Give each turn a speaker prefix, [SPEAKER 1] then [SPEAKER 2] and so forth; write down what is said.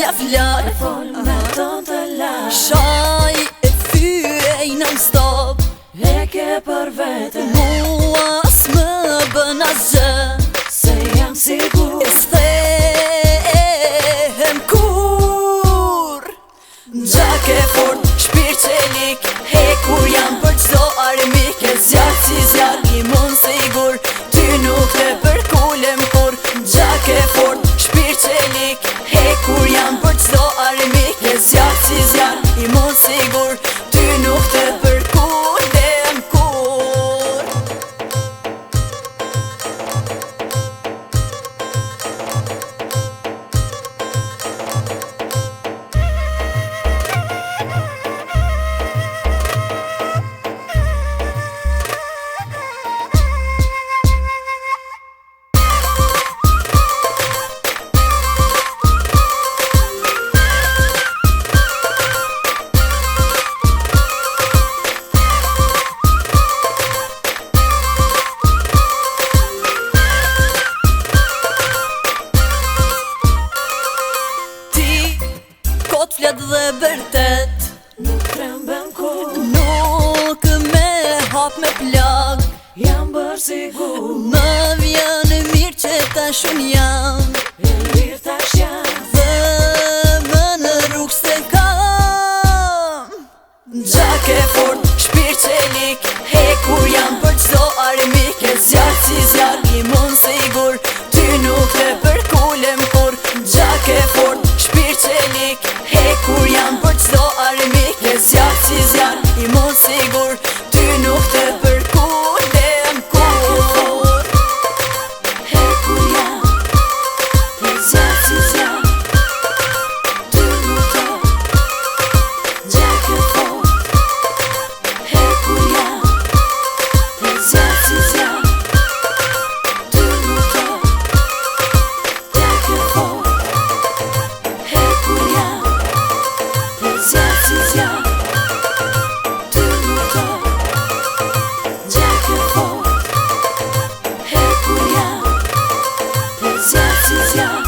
[SPEAKER 1] t'ja flar,
[SPEAKER 2] e fol me ton të lar.
[SPEAKER 1] shaj e fyej non stop,
[SPEAKER 2] E ke për vetën,
[SPEAKER 1] mua s'më bën asgjë,
[SPEAKER 2] se jam sigur.
[SPEAKER 1] e s'thehem kur. Gjak e fort, shpirt qelik, hekur jam për qdo armik, e zjarë si zjarë, i mund sigur, ty nuk të përkullem kur. Gjak e fort, shpirt qelik, hekur jam për qdo armik, e zjarë si zjarë, i mund sigur, ty nuk të përkullem kur. Kot flet dhe bërtet,
[SPEAKER 2] Nuk trembem kur,
[SPEAKER 1] nuk me hap me plag,
[SPEAKER 2] jam bërë sigur.
[SPEAKER 1] më vjen mirë që tash unë jam,
[SPEAKER 2] E lirë tash jam,
[SPEAKER 1] dhe më në rrugë se kam. Gjak e fort, shpirt qelik, hekur jam për qdo armik, e zjarë si zjarë, i mund sigur, ty nuk të përkullem kur. Gjak e fort, shpirt qelik, hekur jam për qdo armik, e zjarë si zjarë, i mund sigur, ty nuk të përkullem kur.
[SPEAKER 2] hekur jam, e zjarë si zjarë, ty nuk të. Gjak e fort, hekur jam, e zjarë si zjarë, ty nuk të. Gjak e fort, hekur jam, e zjarë si zjarë, ty nuk të. Gjak e fort, hekur jam, e zjarë si zjarë.